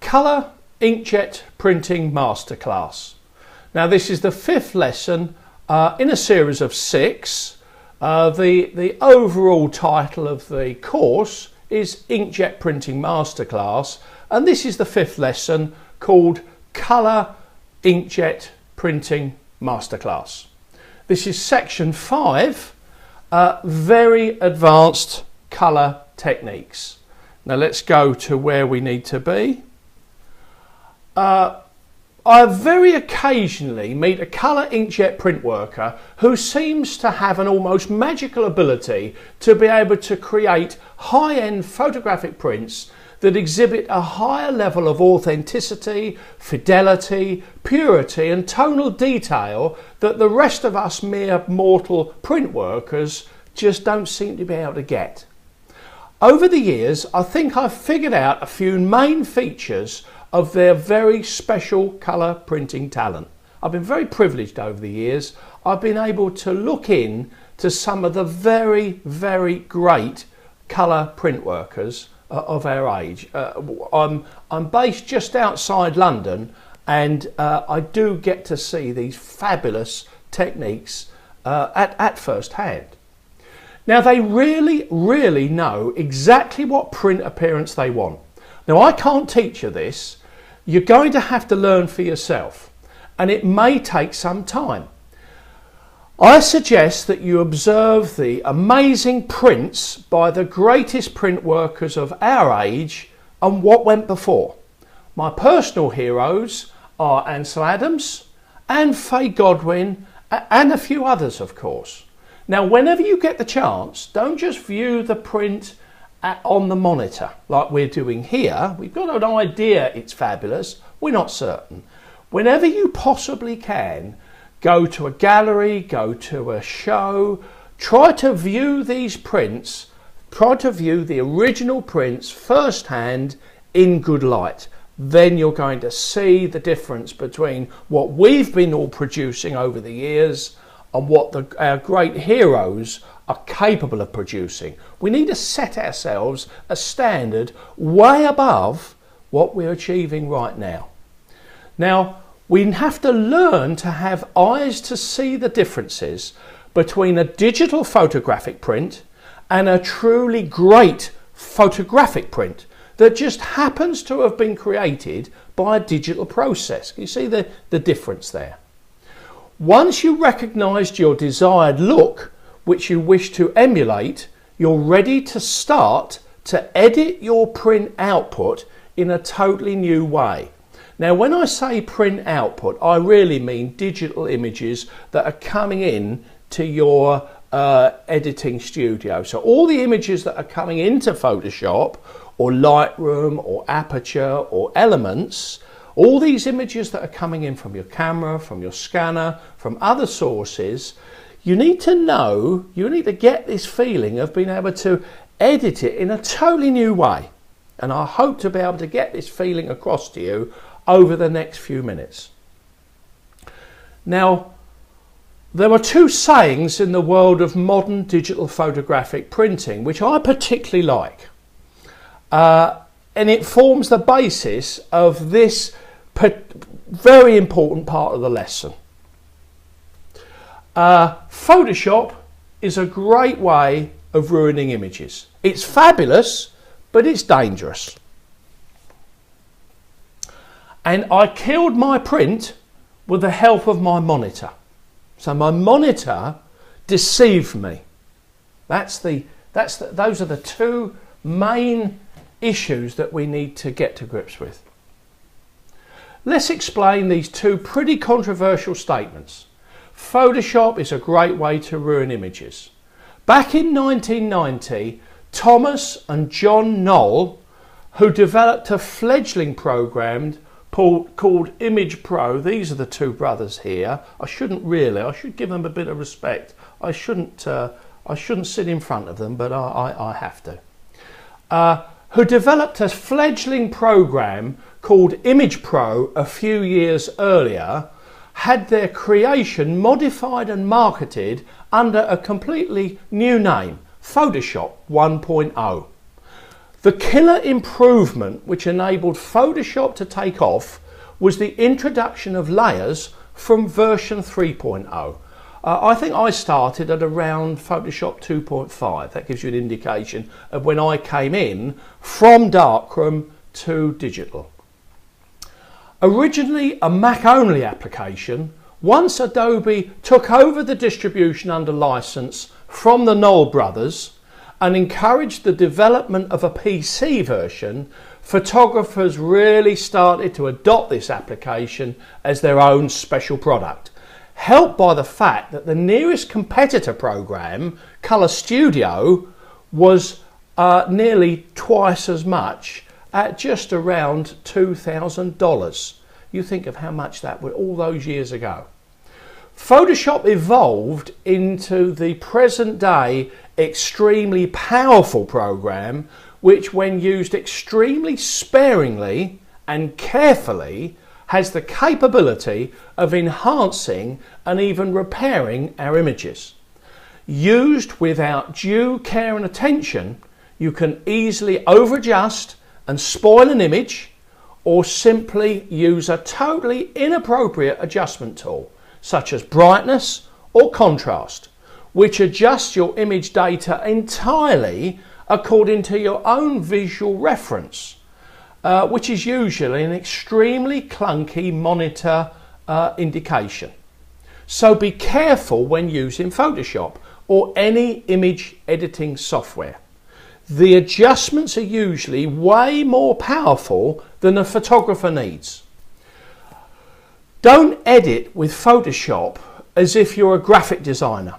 Colour Inkjet Printing Masterclass. Now this is the 5th lesson in a series of 6. The overall title of the course is Inkjet Printing Masterclass, and this is the 5th lesson called Colour Inkjet Printing Masterclass. This is section 5, very advanced colour techniques. Now let's go to where we need to be. I very occasionally meet a colour inkjet print worker who seems to have an almost magical ability to be able to create high-end photographic prints that exhibit a higher level of authenticity, fidelity, purity and tonal detail that the rest of us mere mortal print workers just don't seem to be able to get. Over the years, I think I've figured out a few main features of their very special colour printing talent. I've been very privileged over the years. I've been able to look in to some of the very, very great colour print workers of our age. I'm based just outside London, and I do get to see these fabulous techniques at first hand. Now they really know exactly what print appearance they want. Now I can't teach you this. You're going to have to learn for yourself, and it may take some time. I suggest that you observe the amazing prints by the greatest print workers of our age and what went before. My personal heroes are Ansel Adams and Faye Godwin and a few others, of course. Now whenever you get the chance, don't just view the print on the monitor like we're doing here. We've got an idea it's fabulous, we're not certain. Whenever you possibly can, go to a gallery, go to a show, try to view these prints, try to view the original prints firsthand in good light. Then you're going to see the difference between what we've been all producing over the years and what our great heroes are capable of producing. We need to set ourselves a standard way above what we're achieving right now. Now, we have to learn to have eyes to see the differences between a digital photographic print and a truly great photographic print that just happens to have been created by a digital process. You see the difference there? Once you recognised your desired look, which you wish to emulate, you're ready to start to edit your print output in a totally new way. Now, when I say print output, I really mean digital images that are coming in to your editing studio. So all the images that are coming into Photoshop or Lightroom or Aperture or Elements, all these images that are coming in from your camera, from your scanner, from other sources, you need to know, you need to get this feeling of being able to edit it in a totally new way. And I hope to be able to get this feeling across to you over the next few minutes. Now, there are two sayings in the world of modern digital photographic printing which I particularly like. And it forms the basis of this very important part of the lesson. Photoshop is a great way of ruining images. It's fabulous, but it's dangerous. And I killed my print with the help of my monitor. So my monitor deceived me. Those are the two main issues that we need to get to grips with. Let's explain these two pretty controversial statements. Photoshop is a great way to ruin images. Back in 1990, Thomas and John Knoll, who developed a fledgling program called Image Pro, these are the two brothers here. I should give them a bit of respect. I shouldn't sit in front of them, but I have to. Who developed a fledgling program called Image Pro a few years earlier, had their creation modified and marketed under a completely new name, Photoshop 1.0. The killer improvement which enabled Photoshop to take off was the introduction of layers from version 3.0. I think I started at around Photoshop 2.5. That gives you an indication of when I came in from darkroom to digital. Originally a Mac-only application, once Adobe took over the distribution under license from the Knoll brothers and encouraged the development of a PC version, photographers really started to adopt this application as their own special product, helped by the fact that the nearest competitor program, Color Studio, was nearly twice as much at just around $2,000. You think of how much that was all those years ago. Photoshop evolved into the present day extremely powerful program which, when used extremely sparingly and carefully, has the capability of enhancing and even repairing our images. Used without due care and attention, you can easily over-adjust and spoil an image, or simply use a totally inappropriate adjustment tool, such as brightness or contrast, which adjusts your image data entirely according to your own visual reference, which is usually an extremely clunky monitor indication. So be careful when using Photoshop or any image editing software. The adjustments are usually way more powerful than a photographer needs. Don't edit with Photoshop as if you're a graphic designer.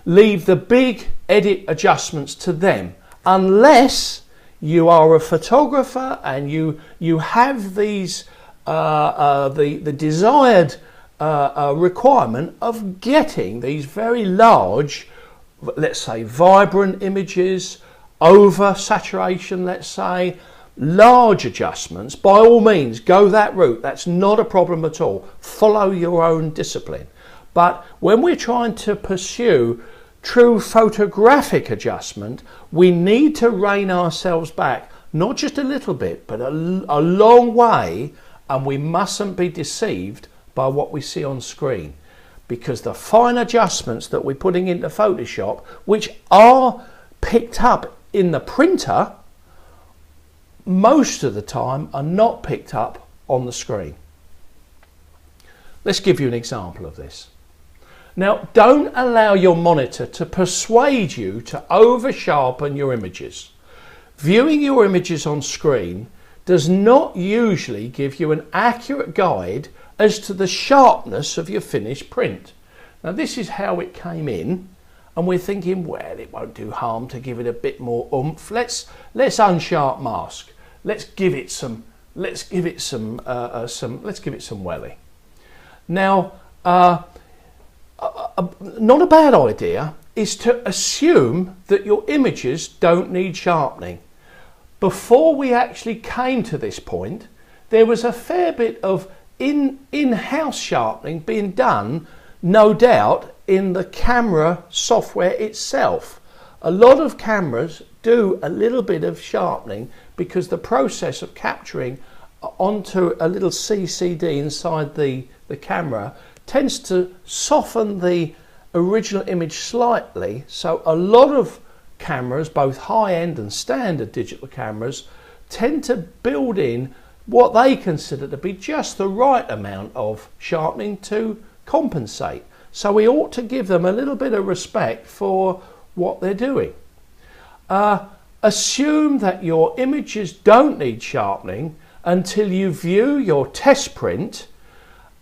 Leave the big edit adjustments to them, unless you are a photographer and you have these the desired requirement of getting these very large, let's say vibrant images, over saturation, let's say, large adjustments. By all means go that route. That's not a problem at all. Follow your own discipline. But when we're trying to pursue true photographic adjustment, we need to rein ourselves back, not just a little bit, but a long way, and we mustn't be deceived by what we see on screen, because the fine adjustments that we're putting into Photoshop, which are picked up in the printer, most of the time are not picked up on the screen. Let's give you an example of this. Now, don't allow your monitor to persuade you to over sharpen your images. Viewing your images on screen does not usually give you an accurate guide as to the sharpness of your finished print. Now, this is how it came in, and we're thinking, well, it won't do harm to give it a bit more oomph. Let's unsharp mask. Let's give it some welly. Now, not a bad idea is to assume that your images don't need sharpening. Before we actually came to this point, there was a fair bit of in-house sharpening being done, no doubt, in the camera software itself. A lot of cameras do a little bit of sharpening because the process of capturing onto a little CCD inside the camera tends to soften the original image slightly. So a lot of cameras, both high-end and standard digital cameras, tend to build in what they consider to be just the right amount of sharpening to compensate. So we ought to give them a little bit of respect for what they're doing. Assume that your images don't need sharpening until you view your test print.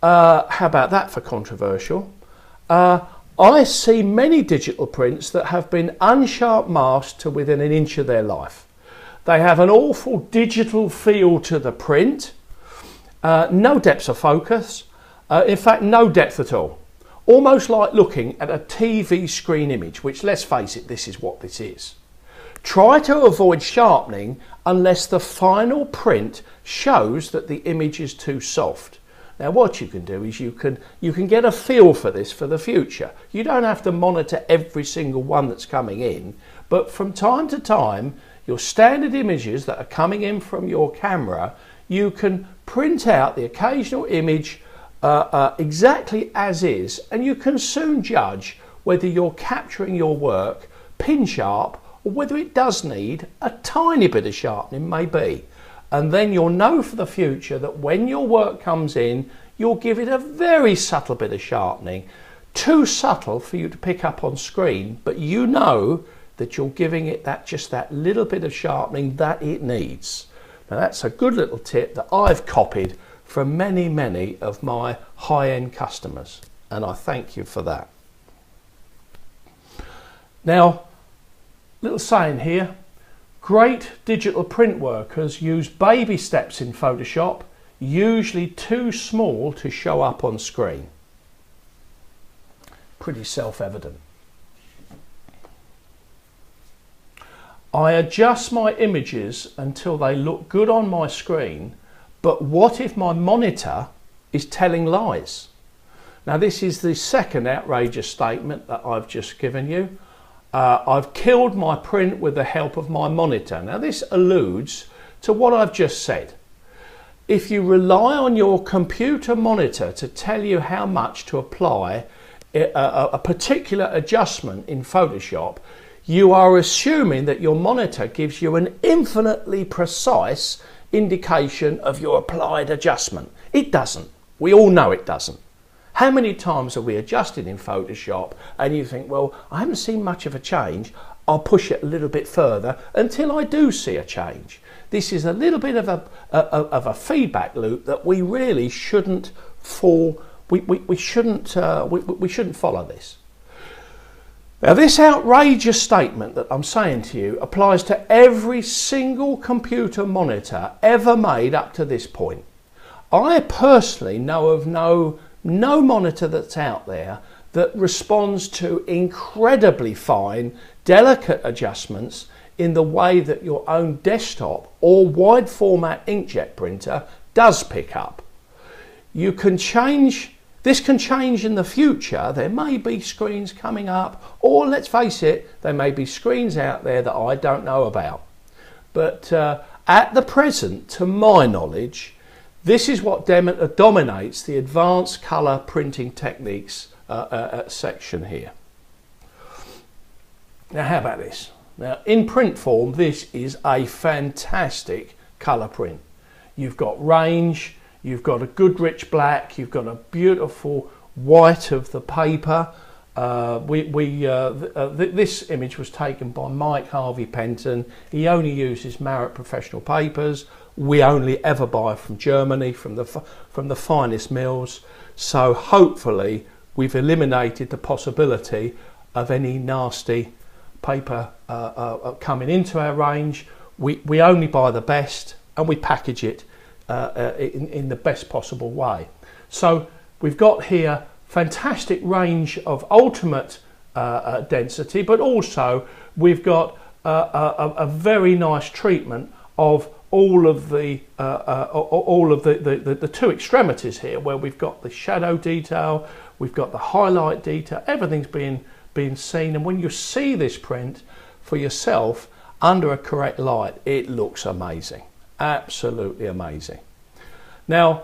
How about that for controversial? I see many digital prints that have been unsharp masked to within an inch of their life. They have an awful digital feel to the print, no depth of focus, in fact no depth at all. Almost like looking at a TV screen image, which, let's face it, this is what this is. Try to avoid sharpening unless the final print shows that the image is too soft. Now what you can do is you can get a feel for this for the future. You don't have to monitor every single one that's coming in, but from time to time your standard images that are coming in from your camera, you can print out the occasional image exactly as is, and you can soon judge whether you're capturing your work pin sharp or whether it does need a tiny bit of sharpening, maybe. And then you'll know for the future that when your work comes in, you'll give it a very subtle bit of sharpening, too subtle for you to pick up on screen, but you know that you're giving it just that little bit of sharpening that it needs. Now that's a good little tip that I've copied from many of my high-end customers, and I thank you for that. Now, little saying here, great digital print workers use baby steps in Photoshop, usually too small to show up on screen. Pretty self-evident. I adjust my images until they look good on my screen, but what if my monitor is telling lies? Now this is the second outrageous statement that I've just given you. I've killed my print with the help of my monitor. Now this alludes to what I've just said. If you rely on your computer monitor to tell you how much to apply a particular adjustment in Photoshop, you are assuming that your monitor gives you an infinitely precise indication of your applied adjustment. It doesn't. We all know it doesn't. How many times have we adjusted in Photoshop and you think, well, I haven't seen much of a change, I'll push it a little bit further until I do see a change. This is a little bit of a feedback loop that we really shouldn't fall. We shouldn't follow this. Now this outrageous statement that I'm saying to you applies to every single computer monitor ever made up to this point. I personally know of no monitor that's out there that responds to incredibly fine, delicate adjustments in the way that your own desktop or wide format inkjet printer does pick up. This can change in the future. There may be screens coming up, or let's face it, there may be screens out there that I don't know about. But at the present, to my knowledge, this is what dominates the advanced colour printing techniques section here. Now how about this? Now in print form, this is a fantastic colour print. You've got range, you've got a good rich black, you've got a beautiful white of the paper. This image was taken by Mike Harvey Penton. He only uses Marriott professional papers. We only ever buy from Germany, from the finest mills. So hopefully we've eliminated the possibility of any nasty paper coming into our range. We only buy the best and we package it in the best possible way. So we've got here fantastic range of ultimate density, but also we've got a very nice treatment of all of the two extremities here, where we've got the shadow detail, we've got the highlight detail, everything's being seen. And when you see this print for yourself under a correct light, it looks amazing, absolutely amazing. Now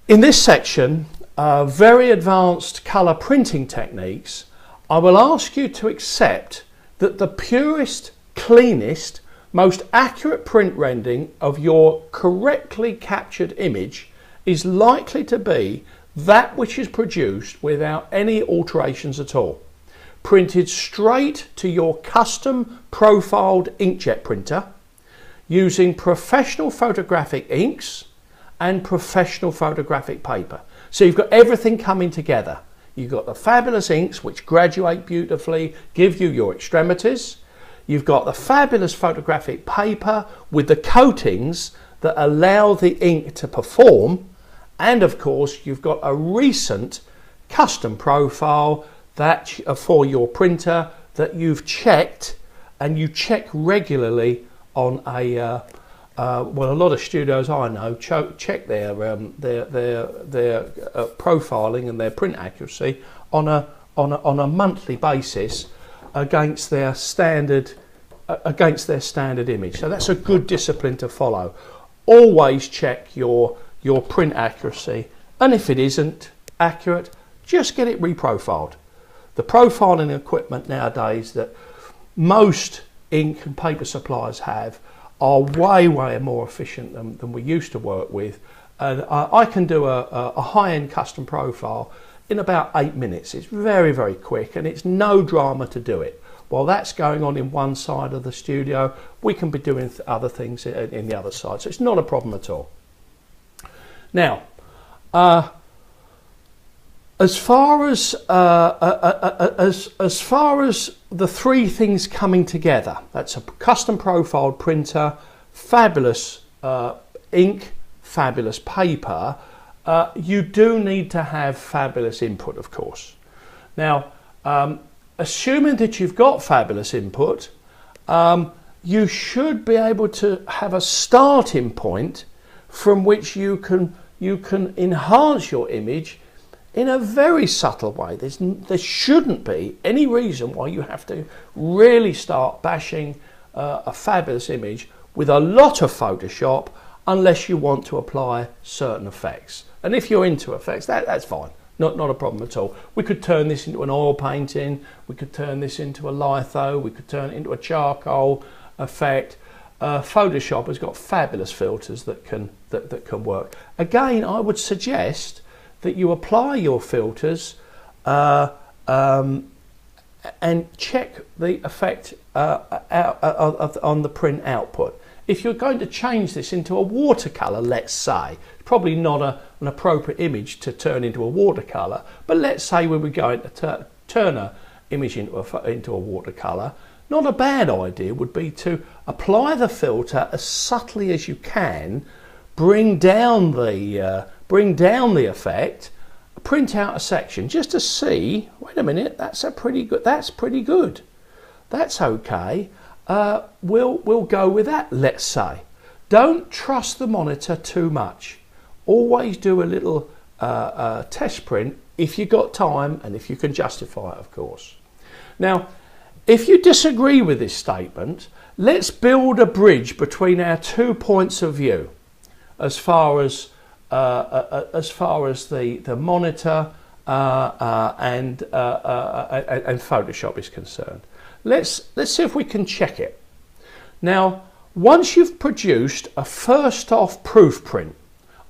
in this section, very advanced colour printing techniques, I will ask you to accept that the purest, cleanest, most accurate print rendering of your correctly captured image is likely to be that which is produced without any alterations at all, printed straight to your custom profiled inkjet printer using professional photographic inks and professional photographic paper. So you've got everything coming together. You've got the fabulous inks which graduate beautifully, give you your extremities. You've got the fabulous photographic paper with the coatings that allow the ink to perform. And of course, you've got a recent custom profile that for your printer that you've checked, and you check regularly on a well, a lot of studios I know check their profiling and their print accuracy on a monthly basis against their standard against their standard image. So that's a good discipline to follow. Always check your print accuracy, and if it isn't accurate, just get it reprofiled. The profiling equipment nowadays that most ink and paper suppliers have are way more efficient than we used to work with, and I can do a high-end custom profile in about 8 minutes. It's very quick, and it's no drama to do it. While that's going on in one side of the studio, we can be doing other things in the other side, so it's not a problem at all. Now, as far as the three things coming together, that's a custom profiled printer, fabulous ink, fabulous paper. You do need to have fabulous input, of course. Now, assuming that you've got fabulous input, you should be able to have a starting point from which you can enhance your image in a very subtle way. There shouldn't be any reason why you have to really start bashing a fabulous image with a lot of Photoshop unless you want to apply certain effects. And if you're into effects, that's fine. Not a problem at all. We could turn this into an oil painting, we could turn this into a litho, we could turn it into a charcoal effect. Photoshop has got fabulous filters that can work. Again, I would suggest that you apply your filters and check the effect on the print output. If you're going to change this into a watercolor, let's say, probably not an appropriate image to turn into a watercolor, but let's say we were going to turn an image into a watercolor, not a bad idea would be to apply the filter as subtly as you can, bring down the effect, print out a section just to see, wait a minute, that's pretty good, that's okay. We'll go with that, let's say. Don't trust the monitor too much. Always do a little test print if you've got time and if you can justify it, of course. Now, if you disagree with this statement, let's build a bridge between our 2 points of view as far as the monitor and Photoshop is concerned. Let's see if we can check it. Now, once you've produced a first off proof print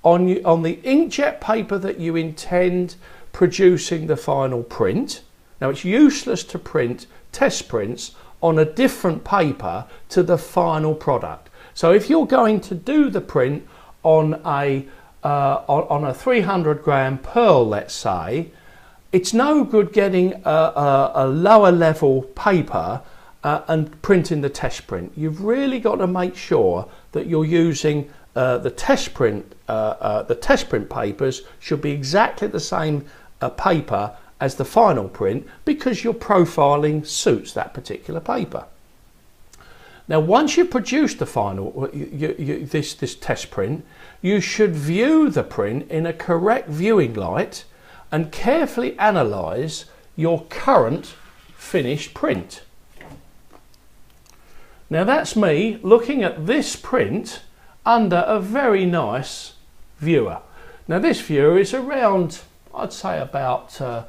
on the inkjet paper that you intend producing the final print, now it's useless to print test prints on a different paper to the final product. So if you're going to do the print on a 300 gram pearl, let's say, it's no good getting a lower level paper and printing the test print. You've really got to make sure that you're using the test print papers should be exactly the same paper as the final print, because your profiling suits that particular paper. Now, once you've produced the final, this test print, you should view the print in a correct viewing light and carefully analyse your current finished print. Now, that's me looking at this print under a very nice viewer. Now, this viewer is around, I'd say about $600,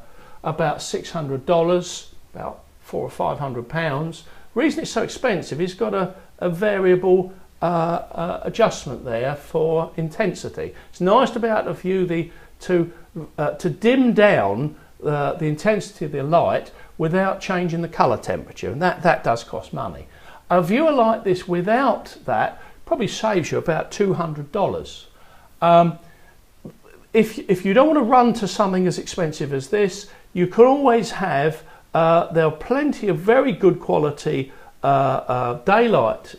about £400 or £500. Reason it's so expensive is got a variable adjustment there for intensity. It's nice to be able to view to dim down the intensity of the light without changing the colour temperature, and that does cost money. A viewer like this without that probably saves you about $200. If you don't want to run to something as expensive as this, you can always have, there are plenty of very good quality daylight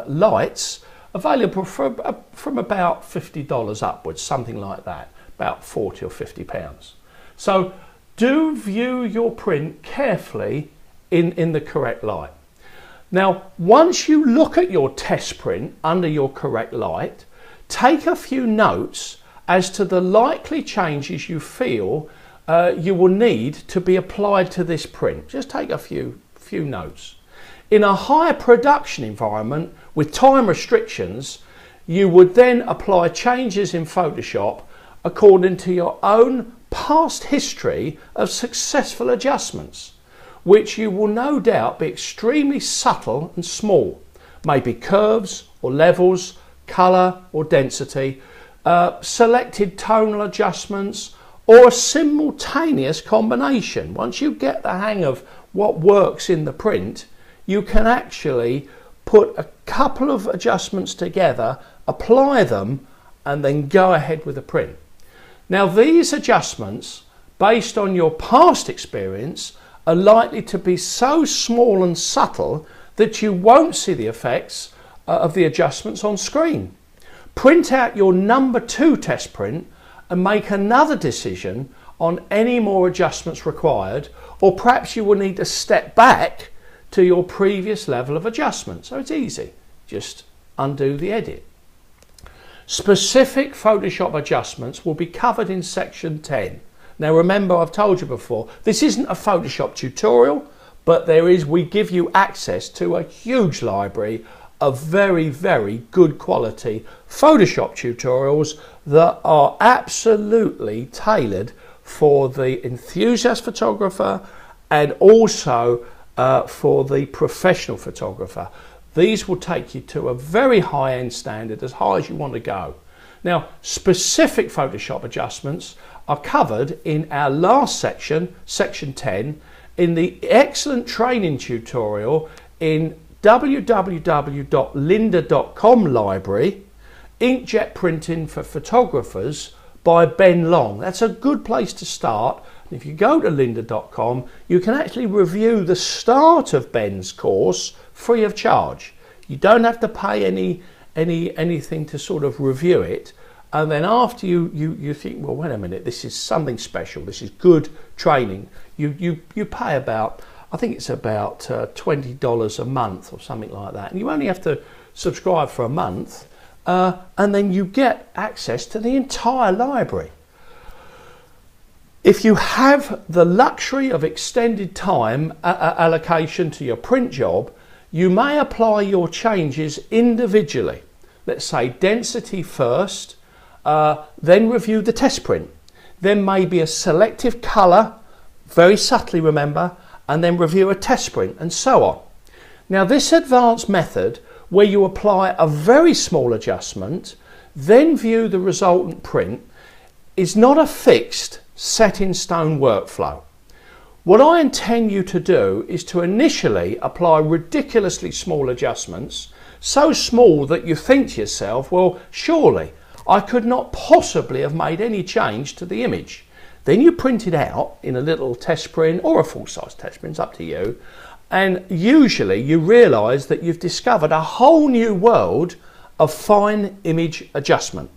lights available from about $50 upwards, something like that, about 40 or 50 pounds. So do view your print carefully in the correct light. Now, once you look at your test print under your correct light, take a few notes as to the likely changes you feel you will need to be applied to this print. Just take a few notes. In a high production environment with time restrictions, you would then apply changes in Photoshop according to your own past history of successful adjustments, which you will no doubt be extremely subtle and small, maybe curves or levels, colour or density, selected tonal adjustments, or a simultaneous combination. Once you get the hang of what works in the print, you can actually put a couple of adjustments together, apply them, and then go ahead with the print. Now, these adjustments, based on your past experience, are likely to be so small and subtle that you won't see the effects of the adjustments on screen. Print out your number 2 test print and make another decision on any more adjustments required, or perhaps you will need to step back to your previous level of adjustment. So it's easy, just undo the edit. Specific Photoshop adjustments will be covered in section 10. Now remember, I've told you before, this isn't a Photoshop tutorial, but we give you access to a huge library of very, very good quality Photoshop tutorials that are absolutely tailored for the enthusiast photographer and also for the professional photographer. These will take you to a very high-end standard, as high as you want to go. Now, specific Photoshop adjustments are covered in our last section, section 10, in the excellent training tutorial in www.lynda.com library, Inkjet Printing for Photographers by Ben Long. That's a good place to start. And if you go to lynda.com, you can actually review the start of Ben's course free of charge. You don't have to pay anything to sort of review it. And then after you think, well, wait a minute, this is something special, this is good training, you pay about, I think it's about $20 a month or something like that. And you only have to subscribe for a month, and then you get access to the entire library. If you have the luxury of extended time allocation to your print job, you may apply your changes individually. Let's say density first, then review the test print. Then maybe a selective colour, very subtly remember, and then review a test print, and so on. Now, this advanced method, where you apply a very small adjustment, then view the resultant print, is not a fixed, set in stone workflow. What I intend you to do is to initially apply ridiculously small adjustments, so small that you think to yourself, well, surely I could not possibly have made any change to the image. Then you print it out in a little test print or a full-size test print, it's up to you, and usually you realise that you've discovered a whole new world of fine image adjustment.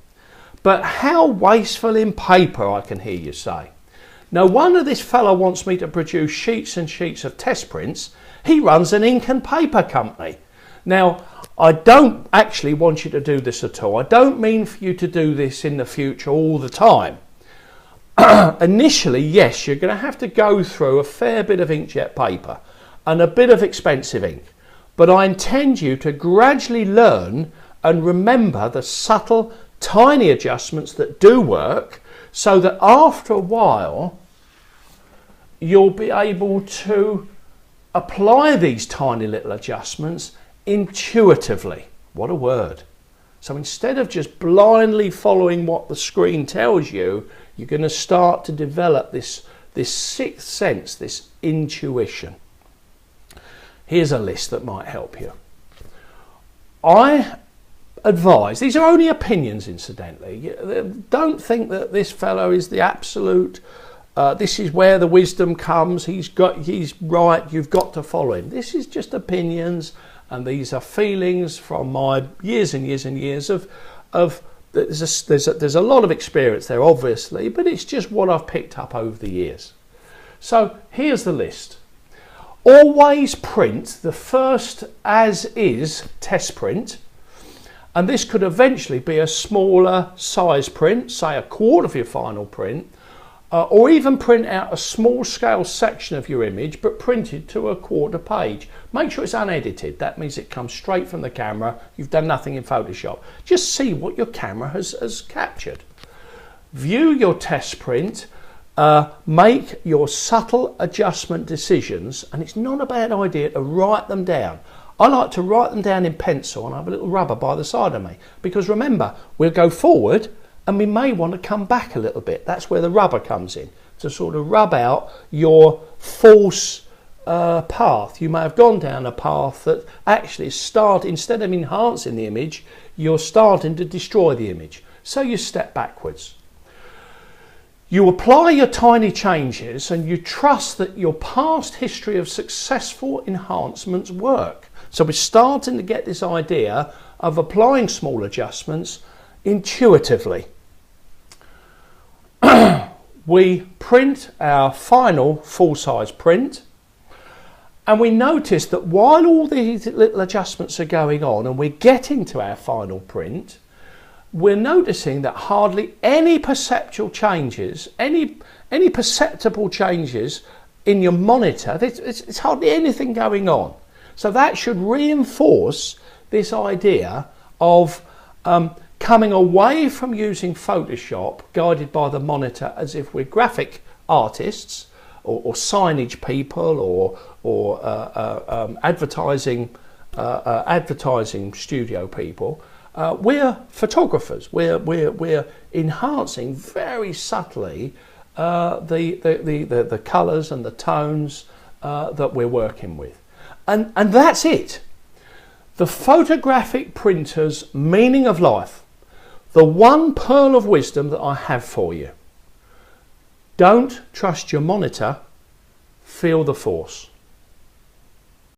But how wasteful in paper, I can hear you say. No wonder this fellow wants me to produce sheets and sheets of test prints. He runs an ink and paper company. Now, I don't actually want you to do this at all. I don't mean for you to do this in the future all the time. Initially, yes, you're going to have to go through a fair bit of inkjet paper and a bit of expensive ink. But I intend you to gradually learn and remember the subtle, tiny adjustments that do work, so that after a while, you'll be able to apply these tiny little adjustments intuitively. What a word. So instead of just blindly following what the screen tells you, you're going to start to develop this sixth sense, this intuition. Here's a list that might help you. I advise, these are only opinions incidentally, don't think that this fellow is the absolute, this is where the wisdom comes, he's right, you've got to follow him. This is just opinions, and these are feelings from my years and years and years of there's a lot of experience there obviously, but it's just what I've picked up over the years. So here's the list. Always print the first as is test print, and this could eventually be a smaller size print, say a quarter of your final print, or even print out a small scale section of your image but printed to a quarter page. Make sure it's unedited. That means it comes straight from the camera. You've done nothing in Photoshop. Just see what your camera has captured. View your test print. Make your subtle adjustment decisions, and it's not a bad idea to write them down. I like to write them down in pencil and I have a little rubber by the side of me, because remember, we'll go forward and we may want to come back a little bit. That's where the rubber comes in, to sort of rub out your false path. You may have gone down a path that actually instead of enhancing the image, you're starting to destroy the image. So you step backwards. You apply your tiny changes and you trust that your past history of successful enhancements work. So we're starting to get this idea of applying small adjustments intuitively. We print our final full-size print, and we notice that while all these little adjustments are going on and we're getting to our final print, we're noticing that hardly any perceptual changes, any perceptible changes in your monitor, it's hardly anything going on. So that should reinforce this idea of coming away from using Photoshop guided by the monitor as if we're graphic artists or signage people or advertising studio people. We're photographers. We're enhancing very subtly the colours and the tones that we're working with, and that's it. The photographic printer's meaning of life. The one pearl of wisdom that I have for you: don't trust your monitor, feel the force.